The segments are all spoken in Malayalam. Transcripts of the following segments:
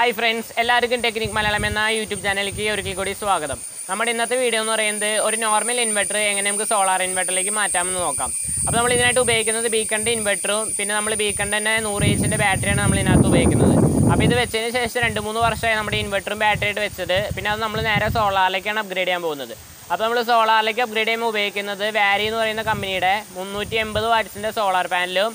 Hi friends, എല്ലാവർക്കും Technic Malayalam എന്ന യൂട്യൂബ് ചാനലിലേക്ക് ഒരിക്കൽ കൂടി സ്വാഗതം. നമ്മുടെ ഇന്നത്തെ വീഡിയോ എന്ന് പറയുന്നത് ഒരു നോർമൽ ഇൻവെർട്ടർ എങ്ങനെ നമുക്ക് സോളാർ ഇൻവെർട്ടറിലേക്ക് മാറ്റാമെന്ന് നോക്കാം. അപ്പോൾ നമ്മൾ ഇതിനായിട്ട് ഉപയോഗിക്കുന്നത് ബീക്കണിന്റെ ഇൻവെർട്ടറും പിന്നെ നമ്മൾ ബീക്കണിന്റെ 100 Hന്റെ ബാറ്ററിയാണ് നമ്മൾ ഇതിനകത്ത് ഉപയോഗിക്കുന്നത്. അപ്പോൾ ഇത് വെച്ചതിന് ശേഷം 2-3 വർഷമായി നമ്മുടെ ഇൻവെർട്ടറും ബാറ്ററിയായിട്ട് വെച്ചത്. പിന്നെ അത് നമ്മൾ നേരെ സോളാറിലേക്കാണ് അപ്ഗ്രേഡ് ചെയ്യാൻ പോകുന്നത്. അപ്പോൾ നമ്മൾ സോളാറിലേക്ക് അപ്ഗ്രേഡ് ചെയ്യുമ്പോൾ ഉപയോഗിക്കുന്നത് വാരി എന്ന് പറയുന്ന കമ്പനിയുടെ 380 വാട്ട്സിന്റെ സോളാർ പാനലും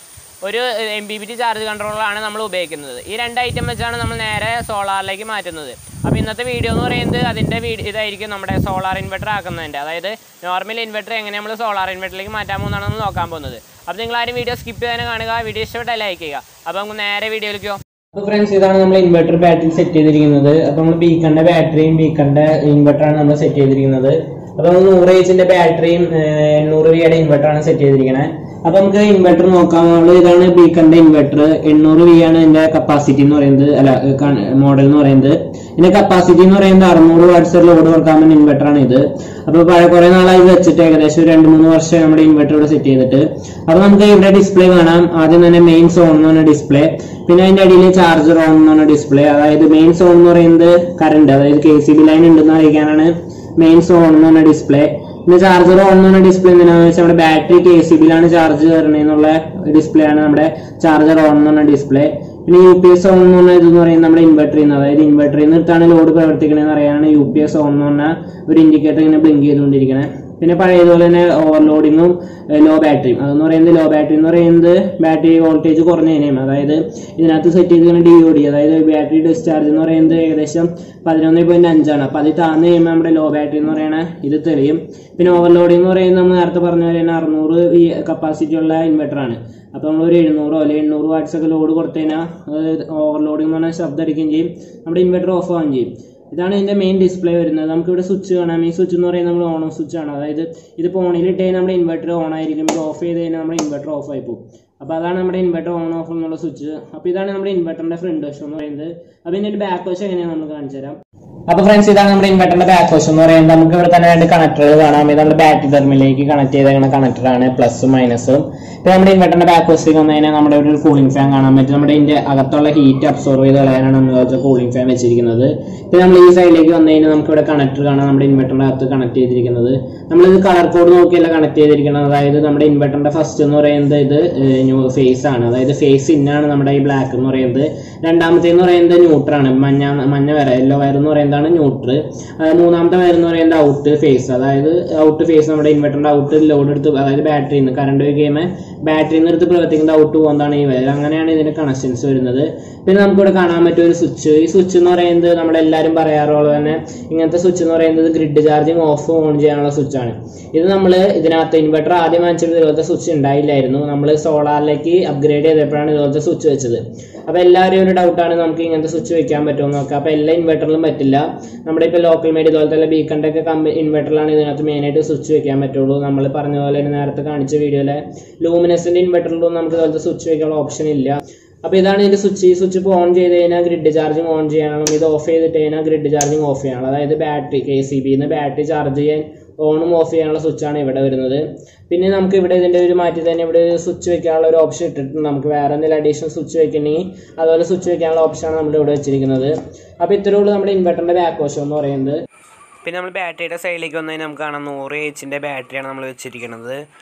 ഒരു Mppt ചാർജ് കൺട്രോളറാണ് നമ്മൾ ഉപയോഗിക്കുന്നത്. ഈ രണ്ട് ഐറ്റം വെച്ചാണ് നമ്മൾ നേരെ സോളാറിലേക്ക് മാറ്റുന്നത്. അപ്പോൾ ഇന്നത്തെ വീഡിയോ എന്ന് പറയുന്നത് അതിൻ്റെ ഇതായിരിക്കും നമ്മുടെ സോളാർ ഇൻവെർട്ടർ ആക്കുന്നതിൻ്റെ, അതായത് നോർമൽ ഇൻവെർട്ടർ എങ്ങനെ നമ്മൾ സോളാർ ഇൻവെർട്ടറിലേക്ക് മാറ്റാൻ പോകുന്നതാണ് നമ്മൾ നോക്കാൻ പോകുന്നത്. അപ്പോൾ നിങ്ങൾ ആരും വീഡിയോ സ്കിപ്പ് ചെയ്യാൻ കാണുക, വീഡിയോ ഇഷ്ടപ്പെട്ടാൽ ലൈക്ക് ചെയ്യുക. അപ്പോൾ നമുക്ക് നേരെ വീഡിയോയിലേക്ക് പോകാം. അപ്പോൾ ഫ്രണ്ട്സ്, ഇതാണ് നമ്മൾ ഇൻവെർട്ടർ ബാറ്ററി സെറ്റ് ചെയ്തിരിക്കുന്നത്. അപ്പോൾ നമ്മൾ ബീക്കണിന്റെ ബാറ്ററിയും ബീക്കണിന്റെ ഇൻവെർട്ടറാണ് നമ്മൾ സെറ്റ് ചെയ്തിരിക്കുന്നത്. അപ്പോൾ നമ്മൾ 100 Hന്റെ ബാറ്ററിയും 800 Vയുടെ ഇൻവെർട്ടറാണ് സെറ്റ് ചെയ്തിരിക്കുന്നത്. അപ്പോൾ നമുക്ക് ഇൻവെർട്ടർ നോക്കാം. ഇതാണ് ബീക്കണിന്റെ ഇൻവെർട്ടർ. 800 V ആണ് ഇതിന്റെ കപ്പാസിറ്റി എന്ന് പറയുന്നത്, അല്ല മോഡൽ എന്ന് പറയുന്നത്. ഇതിന്റെ കപ്പാസിറ്റി എന്ന് പറയുന്നത് 600 വാട്ട്സ് ലോഡ് കൊടുക്കാൻ പറ്റുന്ന ഇൻവെർട്ടർ ആണ് ഇത്. അപ്പോൾ കുറെ നാളായി വെച്ചിട്ട് ഏകദേശം 2-3 വർഷം നമ്മുടെ ഇൻവെർട്ടർ ഇവിടെ സെറ്റ് ചെയ്തിട്ട്. അപ്പോൾ നമുക്ക് ഇവിടെ ഡിസ്പ്ലേ കാണാം. ആദ്യം തന്നെ മെയിൻ സോൺ എന്ന് പറഞ്ഞ ഡിസ്പ്ലേ, പിന്നെ അതിന്റെ അടിയിൽ ചാർജർ ഓൺ എന്ന് പറഞ്ഞ ഡിസ്പ്ലേ. അതായത് മെയിൻ സോൺ എന്ന് പറയുന്നത് കറണ്ട്, അതായത് KCB ലൈൻ ഉണ്ടെന്ന് അറിയിക്കാനാണ് മെയിൻ സോൺ എന്ന് പറഞ്ഞ ഡിസ്പ്ലേ. പിന്നെ ചാർജർ ഓൺ എന്ന് പറഞ്ഞ ഡിസ്പ്ലേ എന്തിനാണെന്ന് വെച്ചാൽ നമ്മുടെ ബാറ്ററി KCBയിലാണ് ചാർജ് കയറണമെന്നുള്ള ഡിസ്പ്ലേ ആണ് നമ്മുടെ ചാർജർ ഓൺ എന്ന് പറഞ്ഞ ഡിസ്പ്ലേ. പിന്നെ UPS ഓൺ എന്ന് പറഞ്ഞ ഇതെന്ന് പറയുന്നത് നമ്മുടെ ഇൻവെർട്ടറിൽ നിന്ന്, അതായത് ഇൻവെർട്ടറിൽ നിന്നിട്ടാണ് ലോഡ് പ്രവർത്തിക്കണമെന്ന് അറിയാനാണ് UPS ഓൺ എന്ന് പറഞ്ഞ ഒരു ഇൻഡിക്കേറ്റർ ഇങ്ങനെ ബ്ലിങ്ക് ചെയ്തുകൊണ്ടിരിക്കുന്നത്. പിന്നെ പഴയതുപോലെ തന്നെ ഓവർലോഡിങ്ങും ലോ ബാറ്ററിയും. അതെന്ന് പറയുന്നത് ലോ ബാറ്ററി എന്ന് പറയുന്നത് ബാറ്ററി വോൾട്ടേജ് കുറഞ്ഞതിനെയും, അതായത് ഇതിനകത്ത് സെറ്റ് ചെയ്തിരിക്കുന്ന DOD, അതായത് ബാറ്ററി ഡിസ്ചാർജ് എന്ന് പറയുന്നത് ഏകദേശം 11.5 ആണ്. അപ്പോൾ അത് താഴ്ന്നു കഴിയുമ്പോൾ നമ്മുടെ ലോ ബാറ്ററി എന്ന് പറയുന്ന ഇത് തെളിയും. പിന്നെ ഓവർലോഡിംഗ് എന്ന് പറയുന്നത് നമ്മൾ നേരത്തെ പറഞ്ഞ പോലെ തന്നെ 600 കപ്പാസിറ്റി ഉള്ള ഇൻവെർട്ടർ ആണ്. അപ്പോൾ നമ്മൾ ഒരു 700 അല്ലെങ്കിൽ 800 വാട്ട്സ് ഒക്കെ ലോഡ് കൊടുത്തു കഴിഞ്ഞാൽ ഓവർലോഡിംഗ് എന്ന് പറഞ്ഞാൽ ശബ്ദം അടിക്കുകയും ചെയ്യും, നമ്മുടെ ഇൻവെർട്ടർ ഓഫ് ആവുകയും ചെയ്യും. ഇതാണ് ഇതിന്റെ മെയിൻ ഡിസ്പ്ലേ വരുന്നത്. നമുക്ക് ഇവിടെ സ്വിച്ച് കാണാം. ഈ സ്വിച്ച് എന്ന് പറയുന്നത് നമ്മൾ ഓൺ ഓഫ് സ്വിച്ച് ആണ്. അതായത് ഇത് ഓണിൽ ഇട്ട് കഴിഞ്ഞാൽ നമ്മുടെ ഇൻവെർട്ടർ ഓൺ ആയിരിക്കും, ഇത് ഓഫ് ചെയ്ത് കഴിഞ്ഞാൽ നമ്മുടെ ഇൻവെർട്ടർ ഓഫ് ആയി പോകും. അപ്പോൾ അതാണ് നമ്മുടെ ഇൻവെർട്ടർ ഓൺ ഓഫ് എന്നുള്ള സ്വിച്ച്. അപ്പോൾ ഇതാണ് നമ്മുടെ ഇൻവെർട്ടറിന്റെ ഫ്രണ്ട് വശം എന്ന് പറയുന്നത്. അപ്പോൾ ഇതിന്റെ ബാക്ക് വശം എങ്ങനെയാണ് നമ്മൾ കാണിച്ചു തരാം. അപ്പോൾ ഫ്രണ്ട്സ്, ഇതാണ് നമ്മുടെ ഇൻവെർട്ടറിന്റെ ബാക്ക് വശം എന്ന് പറയുന്നത്. നമുക്ക് ഇവിടെ തന്നെ 2 കണക്ടറുകൾ കാണാം. ഇത് നമ്മുടെ ബാറ്ററി ടെർമിനലിലേക്ക് കണക്ട് ചെയ്ത കണക്ടറാണ്, പ്ലസും മൈനസും. പിന്നെ നമ്മുടെ ഇൻവെർട്ടറിന്റെ ബാക്ക് വശത്തേക്ക് വന്നു കഴിഞ്ഞാൽ നമ്മുടെ ഒരു കൂളിംഗ് ഫാൻ കാണാൻ പറ്റും. നമ്മുടെ ഇതിന്റെ അകത്തുള്ള ഹീറ്റ് അബ്സോർവ് ചെയ്ത് കളയാനാണ് നമ്മൾ കൂളിംഗ് ഫാൻ വെച്ചിരിക്കുന്നത്. പിന്നെ നമ്മൾ ഈ സൈഡിലേക്ക് വന്നു കഴിഞ്ഞാൽ നമുക്ക് ഇവിടെ കണക്ടർ കാണാം, നമ്മുടെ ഇൻവെർട്ടറിന്റെ അകത്ത് കണക്ട് ചെയ്തിരിക്കുന്നത്. നമ്മളിത് കളർ കോഡ് നോക്കിയല്ല കണക്ട് ചെയ്തിരിക്കുന്നത്. അതായത് നമ്മുടെ ഇൻവെർട്ടറിന്റെ ഫസ്റ്റ് എന്ന് പറയുന്നത് ഇത് ഫേസ് ആണ്, അതായത് ഫേസ് ഇന്നാണ് നമ്മുടെ ഈ ബ്ലാക്ക് എന്ന് പറയുന്നത്. രണ്ടാമത്തെ എന്ന് പറയുന്നത് ന്യൂട്രാണ്, മഞ്ഞ വര, യെല്ലോ വയർ എന്ന് പറയുന്നതാണ് ന്യൂട്രൽ. മൂന്നാമത്തെ വയർ എന്ന് പറയുന്നത് ഔട്ട് ഫേസ്, അതായത് ഔട്ട് ഫേസ് നമ്മുടെ ഇൻവെർട്ടറിന്റെ ഔട്ട് ലോഡ് എടുത്ത്, അതായത് ബാറ്ററിയിൽ നിന്ന് കറണ്ട് കഴിയുമ്പോൾ ബാറ്ററിയിൽ നിന്ന് എടുത്ത് പ്രവർത്തിക്കുന്ന ഔട്ട് പോകുന്നതാണ് ഈ വയർ. അങ്ങനെയാണ് ഇതിന്റെ കണക്ഷൻസ് വരുന്നത്. പിന്നെ നമുക്കിവിടെ കാണാൻ പറ്റും ഒരു സ്വിച്ച്. ഈ സ്വിച്ച് എന്ന് പറയുന്നത് നമ്മളെല്ലാവരും പറയാറുള്ളത് തന്നെ ഇങ്ങനത്തെ സ്വിച്ച് എന്ന് പറയുന്നത് ഗ്രിഡ് ചാർജിങ് ഓഫ് ഓൺ ചെയ്യാനുള്ള സ്വിച്ചാണ്. ഇത് നമ്മൾ ഇതിനകത്ത് ഇൻവെർട്ടർ ആദ്യം വാങ്ങിച്ചപ്പോൾ ഇതുപോലത്തെ സ്വിച്ച് ഉണ്ടായില്ലായിരുന്നു. നമ്മൾ സോളാറിലേക്ക് അപ്ഗ്രേഡ് ചെയ്തപ്പോഴാണ് ഇതുപോലത്തെ സ്വിച്ച് വെച്ചത്. അപ്പോൾ എല്ലാവരും ഒരു ഡൗട്ടാണ് നമുക്ക് ഇങ്ങനത്തെ സ്വിച്ച് വെക്കാൻ പറ്റുമോ നോക്കാം. അപ്പോൾ എല്ലാ ഇൻവെർട്ടറിലും പറ്റില്ല. നമ്മുടെ ഇപ്പോൾ ലോക്കൽ മെയ്ഡ് ഇതുപോലത്തെ ബീക്കണിന്റെ ഒക്കെ ഇൻവെർട്ടറിലാണ് ഇതിനകത്ത് മെയിനായിട്ട് സ്വിച്ച് വെക്കാൻ പറ്റുള്ളൂ. നമ്മൾ പറഞ്ഞ പോലെ നേരത്തെ കാണിച്ച വീഡിയോയിലെ ലൂമിനസിന്റെ ഇൻവെർട്ടറിലും നമുക്ക് ഇതുപോലത്തെ സ്വിച്ച് വെക്കാനുള്ള ഓപ്ഷൻ ഇല്ല. അപ്പോൾ ഇതാണ് ഇതിന്റെ സ്വിച്ച്. ഈ സ്വിച്ച് ഇപ്പോൾ ഓൺ ചെയ്ത് കഴിഞ്ഞാൽ ഗ്രിഡ് ചാർജിങ് ഓൺ ചെയ്യണം, ഇത് ഓഫ് ചെയ്തിട്ട് കഴിഞ്ഞാൽ ഗ്രിഡ് ചാർജിങ് ഓഫ് ചെയ്യണം. അതായത് ബാറ്ററി KCBന്ന് ബാറ്ററി ചാർജ് ചെയ്യാൻ ഓണും ഓഫ് ചെയ്യാനുള്ള സ്വിച്ചാണ് ഇവിടെ വരുന്നത്. പിന്നെ നമുക്ക് ഇവിടെ ഇതിന്റെ ഒരു മാറ്റി തന്നെ ഇവിടെ സ്വിച്ച് വെക്കാനുള്ള ഒരു ഓപ്ഷൻ ഇട്ടിട്ടുണ്ട്. നമുക്ക് വേറെ എന്തെങ്കിലും അഡീഷണൽ സ്വിച്ച് വെക്കണമെങ്കിൽ അതുപോലെ സ്വിച്ച് വെക്കാനുള്ള ഓപ്ഷനാണ് നമ്മൾ ഇവിടെ വെച്ചിരിക്കുന്നത്. അപ്പോൾ ഇത്രയേ ഉള്ളൂ നമ്മുടെ ഇൻവെർട്ടറിന്റെ ബാക്ക് വശം എന്ന് പറയുന്നത്. പിന്നെ നമ്മൾ ബാറ്ററിയുടെ സൈഡിലേക്ക് വന്നു കഴിഞ്ഞാൽ നമുക്ക് കാണാം 100 Hന്റെ ബാറ്ററിയാണ് നമ്മൾ വെച്ചിരിക്കുന്നത്.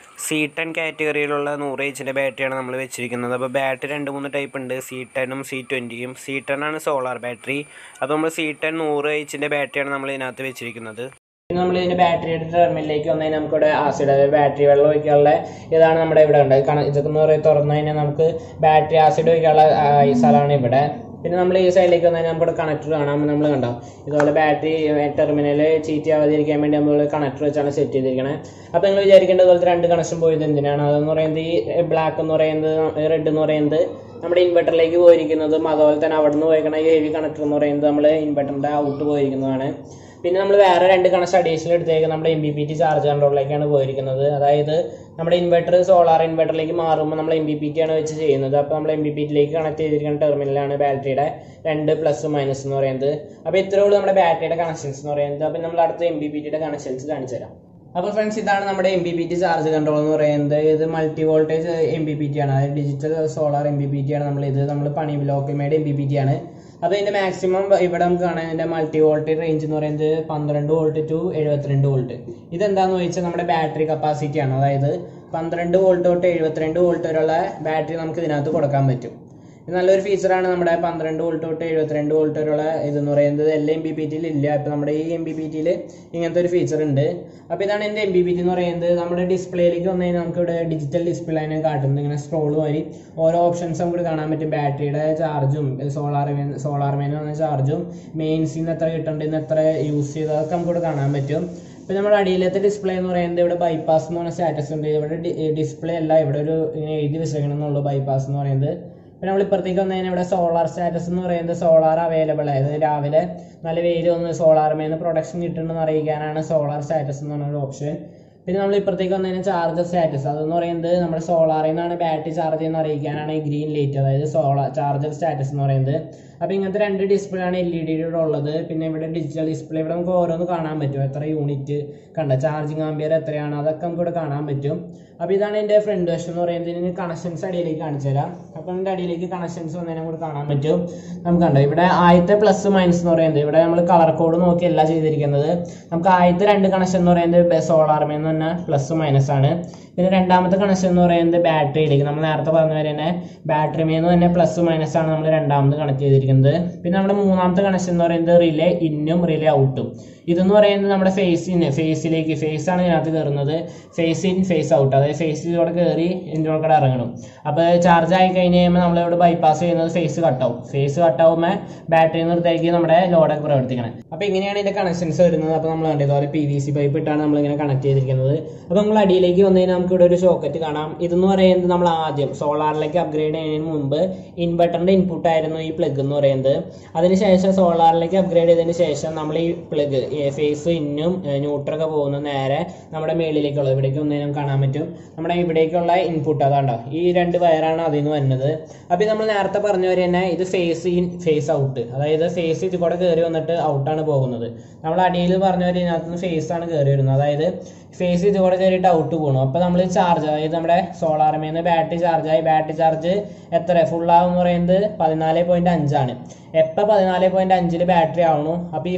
C10 കാറ്റഗറിയിലുള്ള 100 Hന്റെ ബാറ്ററിയാണ് നമ്മൾ വെച്ചിരിക്കുന്നത്. അപ്പോൾ ബാറ്ററി 2-3 ടൈപ്പ് ഉണ്ട്, C10ഉം C20യും. C10 ആണ് സോളാർ ബാറ്ററി. അപ്പോൾ നമ്മൾ C10 100 Hന്റെ ബാറ്ററിയാണ് നമ്മൾ ഇതിനകത്ത് വെച്ചിരിക്കുന്നത്. പിന്നെ നമ്മൾ ഇതിന്റെ ബാറ്ററിയുടെ ടെർമിനലിലേക്ക് വന്നു കഴിഞ്ഞാൽ നമുക്കിവിടെ ആസിഡ്, അതായത് ബാറ്ററി വെള്ളം ഒഴിക്കാനുള്ള ഇതാണ് നമ്മുടെ ഇവിടെ ഉണ്ട്. ഇതൊക്കെ എന്ന് പറയുന്നത് തുറന്നു കഴിഞ്ഞാൽ നമുക്ക് ബാറ്ററി ആസിഡ് ഒഴിക്കാനുള്ള സ്ഥലമാണ് ഇവിടെ. പിന്നെ നമ്മൾ ഈ സൈഡിലേക്ക് വന്നാൽ നമുക്കിവിടെ കണക്ടർ കാണാം. നമ്മൾ കണ്ടോ ഇതുപോലെ ബാറ്ററി ടെർമിനൽ ചീറ്റ് ആവാതിരിക്കാൻ വേണ്ടി നമ്മൾ കണക്ടർ വെച്ചാണ് സെറ്റ് ചെയ്തിരിക്കുന്നത്. അപ്പോൾ നിങ്ങൾ വിചാരിക്കേണ്ടത് അതുപോലത്തെ 2 കണക്ഷൻ പോയത് എന്തിനാണ്? അതെന്ന് പറയുന്നത് ഈ ബ്ലാക്ക് എന്ന് പറയുന്നത്, റെഡ് എന്ന് പറയുന്നത് നമ്മുടെ ഇൻവെർട്ടറിലേക്ക് പോയിരിക്കുന്നതും, അതുപോലെ തന്നെ അവിടെ നിന്ന് പോയിരിക്കുന്ന ഈ ഹെവി കണക്ടർ എന്ന് പറയുന്നത് നമ്മൾ ഇൻവെർട്ടറിന്റെ ഔട്ട് പോയിരിക്കുന്നതാണ്. പിന്നെ നമ്മൾ വേറെ 2 കണക്ഷൻ അഡീഷണൽ എടുത്തേക്ക് നമ്മുടെ Mppt ചാർജ് കൺട്രോളിലേക്കാണ് പോയിരിക്കുന്നത്. അതായത് നമ്മുടെ ഇൻവെർട്ടർ സോളാർ ഇൻവെർട്ടറിലേക്ക് മാറുമ്പോൾ നമ്മൾ Mppt ആണ് വെച്ച് ചെയ്യുന്നത്. അപ്പോൾ നമ്മൾ Mppt കണക്ട് ചെയ്തിരിക്കുന്ന ടെർമിനലാണ് ബാറ്ററിയുടെ 2 പ്ലസ് മൈനസ് എന്ന് പറയുന്നത്. അപ്പോൾ ഇത്രയേ ഉള്ളൂ നമ്മുടെ ബാറ്ററിയുടെ കണക്ഷൻസ് എന്ന് പറയുന്നത്. അപ്പോൾ നമ്മൾ അടുത്ത Mppt കണക്ഷൻസ് കാണിച്ചു തരാം. അപ്പോൾ ഫ്രണ്ട്സ്, ഇതാണ് നമ്മുടെ Mppt ചാർജ് കൺട്രോൾ എന്ന് പറയുന്നത്. ഇത് മൾട്ടി വോൾട്ടേജ് Mppt ആണ്, അതായത് ഡിജിറ്റൽ സോളാർ Mppt ആണ്. നമ്മൾ പണി ലോക്കൽ മെയ്ഡ് Mppt ആണ്. അപ്പോൾ ഇതിൻ്റെ മാക്സിമം ഇവിടെ നമുക്ക് കാണാൻ ഇതിൻ്റെ മൾട്ടി വോൾട്ടേജ് റേഞ്ച് എന്ന് പറയുന്നത് 12 വോൾട്ട് ടു 72 വോൾട്ട്. ഇതെന്താണെന്ന് ചോദിച്ചാൽ നമ്മുടെ ബാറ്ററി കപ്പാസിറ്റി ആണ്. അതായത് 12 വോൾട്ട് തൊട്ട് 72 വോൾട്ട് വരെയുള്ള ബാറ്ററി നമുക്ക് ഇതിനകത്ത് കൊടുക്കാൻ പറ്റും. ഇത് നല്ലൊരു ഫീച്ചറാണ്. നമ്മുടെ 12 വോൾട്ട് തൊട്ട് 72 വോൾട്ട് വരെയുള്ള ഇതെന്ന് പറയുന്നത് എല്ലാ MPPTയിലും ഇല്ല. ഇപ്പോൾ നമ്മുടെ ഈ MPPTയിൽ ഇങ്ങനത്തെ ഒരു ഫീച്ചർ ഉണ്ട്. അപ്പോൾ ഇതാണ് എൻ്റെ MPPT എന്ന് പറയുന്നത്. നമ്മുടെ ഡിസ്പ്ലേയിലേക്ക് വന്നു കഴിഞ്ഞാൽ നമുക്ക് ഇവിടെ ഡിജിറ്റൽ ഡിസ്പ്ലേ ആണ് കാട്ടുന്നത്. ഇങ്ങനെ സ്ക്രോൾ വഴി ഓരോ ഓപ്ഷൻസ് നമുക്ക് കാണാൻ പറ്റും. ബാറ്ററിയുടെ ചാർജും സോളാർ വന്ന ചാർജും മെയിൻസിൽ നിന്ന് എത്ര കിട്ടുന്നുണ്ട്, ഇന്ന് എത്ര യൂസ് ചെയ്ത് അതൊക്കെ നമുക്കിവിടെ കാണാൻ പറ്റും. ഇപ്പോൾ നമ്മുടെ അടിയിലത്തെ ഡിസ്പ്ലേ എന്ന് പറയുന്നത് ഇവിടെ ബൈപ്പാസ് എന്ന് പറഞ്ഞ സ്റ്റാറ്റസ് ഉണ്ട്. ഇവിടെ ഡിസ്പ്ലേ അല്ല, ഇവിടെ ഒരു ഇങ്ങനെ എഴുതി വെച്ചേക്കണം എന്നുള്ളൂ ബൈപ്പാസ് എന്ന് പറയുന്നത്. പിന്നെ നമ്മൾ ഇപ്പുറത്തേക്ക് വന്നു കഴിഞ്ഞാൽ ഇവിടെ സോളാർ സ്റ്റാറ്റസ് എന്ന് പറയുന്നത് സോളാർ അവൈലബിൾ ആയത് രാവിലെ നല്ല വെയിൽ വന്ന് സോളാർമേന്ന് പ്രൊഡക്ഷൻ കിട്ടുന്നുണ്ടെന്ന് അറിയിക്കാനാണ് സോളാർ സ്റ്റാറ്റസ് എന്ന് പറഞ്ഞൊരു ഓപ്ഷൻ. പിന്നെ നമ്മൾ ഇപ്പുറത്തേക്ക് വന്നു കഴിഞ്ഞാൽ ചാർജർ സ്റ്റാറ്റസ് അതെന്ന് പറയുന്നത് നമ്മുടെ സോളാറിൽ നിന്നാണ് ബാറ്ററി ചാർജ് ചെയ്യുന്ന അറിയിക്കാനാണ് ഈ ഗ്രീൻ ലൈറ്റ്, അതായത് ചാർജർ സ്റ്റാറ്റസ് എന്ന് പറയുന്നത്. അപ്പോൾ ഇങ്ങനത്തെ 2 ഡിസ്പ്ലേ ആണ് LED ഉള്ളത്. പിന്നെ ഇവിടെ ഡിജിറ്റൽ ഡിസ്പ്ലേ ഇവിടെ നമുക്ക് ഓരോന്ന് കാണാൻ പറ്റും. എത്ര യൂണിറ്റ് കണ്ട ചാർജിങ് ആംബിയർ എത്രയാണ് അതൊക്കെ നമുക്ക് ഇവിടെ കാണാൻ പറ്റും. അപ്പോൾ ഇതാണ് എൻ്റെ ഫ്രണ്ട് വശം എന്ന് പറയുന്നത്. ഇതിന് കണക്ഷൻസ് അടിയിലേക്ക് കാണിച്ചു തരാം. അപ്പോൾ ഇതിൻ്റെ അടിയിലേക്ക് കണക്ഷൻസ് വന്നതിനെ കൂടെ കാണാൻ പറ്റും. നമുക്ക് കണ്ടോ ഇവിടെ ആദ്യത്തെ പ്ലസ് മൈനസ് എന്ന് പറയുന്നത് ഇവിടെ നമ്മൾ കളർ കോഡ് നോക്കിയല്ല ചെയ്തിരിക്കുന്നത്. നമുക്ക് ആദ്യത്തെ 2 കണക്ഷൻ എന്ന് പറയുന്നത് സോളാർമേന്ന് തന്നെ പ്ലസ് മൈനസ് ആണ്. പിന്നെ രണ്ടാമത്തെ കണക്ഷൻ എന്ന് പറയുന്നത് ബാറ്ററിയിലേക്ക് നമ്മൾ നേരത്തെ പറഞ്ഞ പോലെ തന്നെ ബാറ്ററിമേന്ന് തന്നെ പ്ലസ് മൈനസ് ആണ് നമ്മൾ രണ്ടാമത് കണക്ട് ചെയ്തിരിക്കുന്നത്. പിന്നെ നമ്മുടെ മൂന്നാമത്തെ കണക്ഷൻ എന്ന് പറയുന്നത് റിലേ ഇന്നും റിലേ ഔട്ടും. ഇതെന്ന് പറയുന്നത് നമ്മുടെ ഫേസ് ആണ് ഇതിനകത്ത് കയറുന്നത്. ഫേസ് ഇൻ ഫേസ് ഔട്ട്, അതായത് ഫേസിലൂടെ കയറി ഇതിൻ്റെ ഇറങ്ങണം. അപ്പോൾ ചാർജ് ആയി കഴിഞ്ഞ് കഴിയുമ്പോൾ നമ്മളിവിടെ ബൈപ്പാസ് ചെയ്യുന്നത് ഫേസ് കട്ടാവുമ്പോൾ ബാറ്ററി നിർത്തിയാക്കി നമ്മുടെ ലോഡൊക്കെ പ്രവർത്തിക്കണം. അപ്പോൾ ഇങ്ങനെയാണ് ഇതിൻ്റെ കണക്ഷൻസ് വരുന്നത്. അപ്പോൾ നമ്മൾ കണ്ടതുപോലെ PVC പൈപ്പ് ഇട്ടാണ് നമ്മളിങ്ങനെ കണക്ട് ചെയ്തിരിക്കുന്നത്. അപ്പോൾ നമ്മൾ അടിയിലേക്ക് വന്നു കഴിഞ്ഞാൽ നമുക്ക് ഇവിടെ ഒരു സോക്കറ്റ് കാണാം. ഇതെന്ന് പറയുന്നത് നമ്മൾ ആദ്യം സോളാറിലേക്ക് അപ്ഗ്രേഡ് ചെയ്യുന്നതിന് മുമ്പ് ഇൻവെർട്ടറിൻ്റെ ഇൻപുട്ട് ആയിരുന്നു ഈ പ്ലഗ് എന്ന് പറയുന്നത്. അതിനുശേഷം സോളാറിലേക്ക് അപ്ഗ്രേഡ് ചെയ്തതിന് ശേഷം നമ്മൾ ഈ പ്ലഗ് ഫേസ് ഇന്നും ന്യൂട്രൊക്കെ പോകുന്ന നേരെ നമ്മുടെ മേളിലേക്കുള്ള ഇവിടേക്ക് ഒന്നേനും കാണാൻ പറ്റും. നമ്മുടെ ഇവിടേക്കുള്ള ഇൻപുട്ട് അതാണ്ടോ ഈ 2 വയറാണ് അതിൽ നിന്ന് വരുന്നത്. അപ്പോൾ നമ്മൾ നേരത്തെ പറഞ്ഞ പോലെ തന്നെ ഇത് ഫേസ് ഇൻ ഫേസ് ഔട്ട്, അതായത് ഫേസ് ഇത് കൂടെ കയറി വന്നിട്ട് ഔട്ടാണ് പോകുന്നത്. നമ്മൾ അടിയിൽ പറഞ്ഞ പോലെ ഇതിനകത്ത് നിന്ന് ഫേസ് ആണ് കയറി വരുന്നത്, അതായത് ഫേസ് ഇത് കൂടെ കയറിയിട്ട് ഔട്ട് പോകണം. അപ്പോൾ നമ്മൾ ചാർജ്, അതായത് നമ്മുടെ സോളാർമേന്ന് ബാറ്ററി ചാർജായി ബാറ്ററി ചാർജ് എത്ര ഫുള്ളാവും എന്ന് പറയുന്നത് 14.5 ആണ്. എപ്പോൾ 14.5 ബാറ്ററി ആവണു അപ്പോൾ ഈ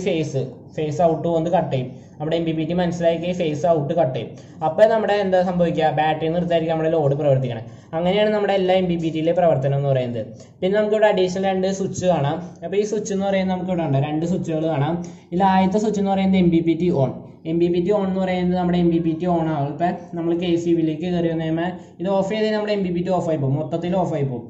ഫേസ് ഔട്ട് വന്ന് കട്ട് ചെയ്യും. നമ്മുടെ MPPT മനസ്സിലാക്കി ഫേസ് ഔട്ട് കട്ട് ചെയ്യും. അപ്പോൾ നമ്മുടെ എന്താ സംഭവിക്കുക, ബാറ്ററി നിർത്തായിരിക്കും നമ്മുടെ ലോഡ് പ്രവർത്തിക്കണം. അങ്ങനെയാണ് നമ്മുടെ എല്ലാ MPPTയിലെ പ്രവർത്തനം എന്ന് പറയുന്നത്. പിന്നെ നമുക്കിവിടെ അഡീഷണൽ 2 സ്വിച്ച് കാണാം. അപ്പോൾ ഈ സ്വിച്ച് എന്ന് പറയുന്നത് നമുക്ക് ഇവിടെ ഉണ്ട് 2 സ്വിച്ചുകൾ കാണാം. ഇതിൽ ആദ്യത്തെ സ്വിച്ച് എന്ന് പറയുന്നത് MPPT ഓൺ എന്ന് പറയുന്നത് നമ്മുടെ MPPT ഓൺ ആവും. ഇപ്പം നമ്മൾ KCBയിലേക്ക് കയറി വന്നു കഴിയുമ്പോൾ ഇത് ഓഫ് ചെയ്ത് നമ്മുടെ MPPT ഓഫ് ആയി പോകും, മൊത്തത്തിൽ ഓഫ് ആയി പോകും.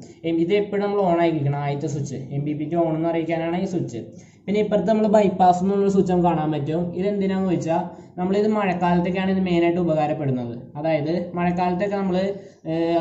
ഇത് എപ്പോഴും നമ്മൾ ഓൺ ആക്കിയിരിക്കണം. ആദ്യത്തെ സ്വിച്ച് MPPT ഓൺ എന്ന് അറിയിക്കാനാണ് ഈ സ്വിച്ച്. പിന്നെ ഇപ്പുറത്ത് നമ്മൾ ബൈപ്പാസ് എന്നുള്ള സ്വിച്ച് നമുക്ക് കാണാൻ പറ്റും. ഇതെന്തിനാന്ന് ചോദിച്ചാൽ നമ്മളിത് മഴക്കാലത്തൊക്കെയാണ് ഇത് മെയിനായിട്ട് ഉപകാരപ്പെടുന്നത്. അതായത് മഴക്കാലത്തൊക്കെ നമ്മൾ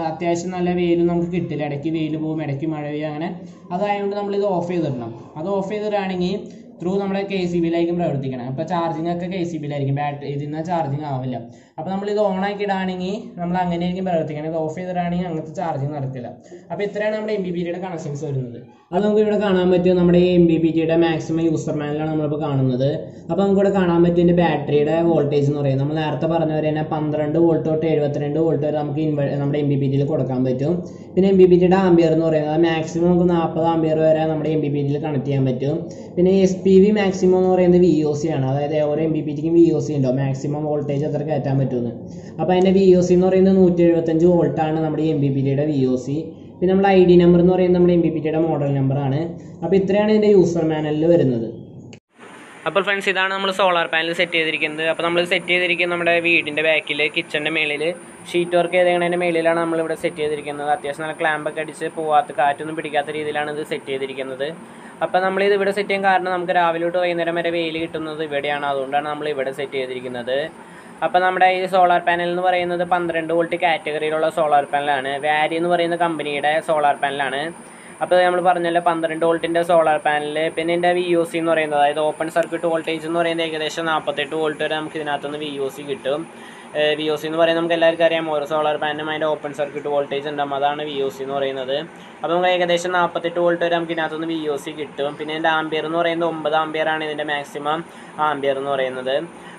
അത്യാവശ്യം നല്ല വെയിലും നമുക്ക് കിട്ടില്ല, ഇടയ്ക്ക് വെയിൽ പോകും, ഇടയ്ക്ക് മഴ പെയ്യും, അങ്ങനെ അതായതുകൊണ്ട് നമ്മളിത് ഓഫ് ചെയ്തിടണം. അത് ഓഫ് ചെയ്തിടുകയാണെങ്കിൽ ത്രൂ നമ്മുടെ KCBയിലായിരിക്കും പ്രവർത്തിക്കണം. അപ്പോൾ ചാർജിങ് ഒക്കെ KCBയിലായിരിക്കും, ബാറ്ററി ഇതിൽ നിന്ന് ചാർജിങ് ആവില്ല. അപ്പോൾ നമ്മളിത് ഓണാക്കി ഇടുകയാണെങ്കിൽ നമ്മൾ അങ്ങനെയായിരിക്കും പ്രവർത്തിക്കണം. ഇത് ഓഫ് ചെയ്തിടുകയാണെങ്കിൽ അങ്ങനത്തെ ചാർജിങ് നടക്കില്ല. അപ്പോൾ ഇത്രയാണ് നമ്മുടെ MPPTയുടെ കണക്ഷൻസ് വരുന്നത്. അത് നമുക്ക് ഇവിടെ കാണാൻ പറ്റും. നമ്മുടെ ഈ MPPTയുടെ മാക്സിമം യൂസർ മാനുവലാണ് നമ്മളിപ്പോൾ കാണുന്നത്. അപ്പോൾ നമുക്കിവിടെ കാണാൻ പറ്റും ഇതിൻ്റെ ബാറ്ററിയുടെ വോൾട്ടേജ് എന്ന് പറയുന്നത്. നമ്മൾ നേരത്തെ പറഞ്ഞ പോലെ തന്നെ 12 വോൾട്ട് തൊട്ട് 72 വോൾട്ട് വരെ നമുക്ക് നമ്മുടെ MPPTയിൽ കൊടുക്കാൻ പറ്റും. പിന്നെ MPPTയുടെ ആംബിയർ എന്ന് പറയുന്നത് മാക്സിമം നമുക്ക് 40 ആംബിയർ വരെ നമ്മുടെ MPPTയിൽ കണക്ട് ചെയ്യാൻ പറ്റും. പിന്നെ SPV മാക്സിമം എന്ന് പറയുന്നത് VOC ആണ്, അതായത് ഓരോ MPPTക്കും VOC ഉണ്ടോ, മാക്സിമം വോൾട്ടേജ് എത്ര കയറ്റാൻ പറ്റുമെന്ന്. അപ്പോൾ അതിൻ്റെ VOC എന്ന് പറയുന്നത് 175 വോൾട്ടാണ് നമ്മുടെ ഈ MPPTയുടെ VOC. പിന്നെ നമ്മുടെ ID നമ്പർ എന്ന് പറയുന്നത് നമ്മുടെ MPPTയുടെ മോഡൽ നമ്പറാണ്. അപ്പോൾ ഇത്രയാണ് ഇതിൻ്റെ യൂസർ മാനുവലിൽ വരുന്നത്. അപ്പോൾ ഫ്രണ്ട്സ് ഇതാണ് നമ്മൾ സോളാർ പാനൽ സെറ്റ് ചെയ്തിരിക്കുന്നത്. അപ്പോൾ നമ്മൾ സെറ്റ് ചെയ്തിരിക്കുന്നത് നമ്മുടെ വീടിൻ്റെ ബാക്കിൽ കിച്ചണിൻ്റെ മേളിൽ ഷീറ്റ് വർക്ക് ചെയ്തതിൻ്റെ മേളിലാണ് നമ്മളിവിടെ സെറ്റ് ചെയ്തിരിക്കുന്നത്. അത്യാവശ്യം നല്ല ക്ലാമ്പൊക്കെ അടിച്ച് പോവാത്ത കാറ്റൊന്നും പിടിക്കാത്ത രീതിയിലാണ് ഇത് സെറ്റ് ചെയ്തിരിക്കുന്നത്. അപ്പോൾ നമ്മളിത് ഇവിടെ സെറ്റ് ചെയ്യാൻ കാരണം നമുക്ക് രാവിലെ തൊട്ട് വൈകുന്നേരം വരെ വെയിൽ കിട്ടുന്നത് ഇവിടെയാണ്, അതുകൊണ്ടാണ് നമ്മൾ ഇവിടെ സെറ്റ് ചെയ്തിരിക്കുന്നത്. അപ്പോൾ നമ്മുടെ ഈ സോളാർ പാനൽ എന്ന് പറയുന്നത് 12 വോൾട്ട് കാറ്റഗറിയിലുള്ള സോളാർ പാനലാണ്. വാരി എന്ന് പറയുന്ന കമ്പനിയുടെ സോളാർ പാനലാണ്. അപ്പോൾ നമ്മൾ പറഞ്ഞല്ലോ 12 വോൾട്ടിൻ്റെ സോളാർ പാനൽ. പിന്നെ ഇതിൻ്റെ VOC എന്ന് പറയുന്നത്, അതായത് ഓപ്പൺ സർക്യൂട്ട് വോൾട്ടേജ് എന്ന് പറയുന്നത് ഏകദേശം 48 വോൾട്ട് വരെ നമുക്ക് ഇതിനകത്തുനിന്ന് VOC കിട്ടും. VOC എന്ന് പറയുന്നത് നമുക്ക് എല്ലാവർക്കും അറിയാം, ഓരോ സോളാർ പാനലും അതിൻ്റെ ഓപ്പൺ സർക്യൂട്ട് വോൾട്ടേജ് ഉണ്ടാകും, അതാണ് VOC എന്ന് പറയുന്നത്. അപ്പോൾ നമുക്ക് ഏകദേശം 48 വോൾട്ട് വരെ നമുക്ക് ഇതിനകത്തുനിന്ന് VOC കിട്ടും. പിന്നെ ഇതിൻ്റെ ആംബിയർ എന്ന് പറയുന്നത് 9 ആംബിയറാണ് ഇതിൻ്റെ മാക്സിമം ആംബിയർ എന്ന് പറയുന്നത്.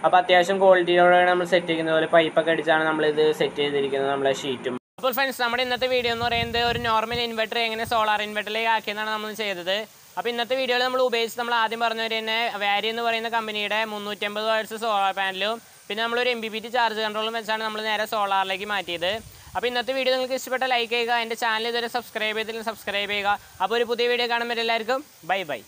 അപ്പോൾ അത്യാവശ്യം ക്വാളിറ്റിയോടെ നമ്മൾ സെറ്റ് ചെയ്യുന്നത് പോലെ പൈപ്പൊക്കെ അടിച്ചാണ് നമ്മളിത് സെറ്റ് ചെയ്തിരിക്കുന്നത് നമ്മളെ ഷീറ്റും. അപ്പോൾ ഫ്രണ്ട്സ് നമ്മുടെ ഇന്നത്തെ വീഡിയോ എന്ന് പറയുന്നത് ഒരു നോർമൽ ഇൻവെർട്ടർ എങ്ങനെ സോളാർ ഇൻവെർട്ടറിലേക്ക് ആക്കിയെന്നാണ് നമ്മൾ ചെയ്തത്. അപ്പോൾ ഇന്നത്തെ വീഡിയോയിൽ നമ്മൾ ഉപയോഗിച്ച് നമ്മൾ ആദ്യം പറഞ്ഞവർ തന്നെ വാരി എന്ന് പറയുന്ന കമ്പനിയുടെ 350 വാട്ട്സ് സോളാർ പാനലും പിന്നെ നമ്മളൊരു MPPT ചാർജ് കൺട്രോളും വെച്ചാണ് നമ്മൾ നേരെ സോളാറിലേക്ക് മാറ്റിയത്. അപ്പോൾ ഇന്നത്തെ വീഡിയോ നിങ്ങൾക്ക് ഇഷ്ടപ്പെട്ട ലൈക്ക് ചെയ്യുക, എൻ്റെ ചാനൽ ഇതുവരെ സബ്സ്ക്രൈബ് ചെയ്തില്ലെങ്കിൽ സബ്സ്ക്രൈബ് ചെയ്യുക. അപ്പോൾ ഒരു പുതിയ വീഡിയോ കാണുമ്പോൾ എല്ലാവർക്കും ബൈ ബൈ.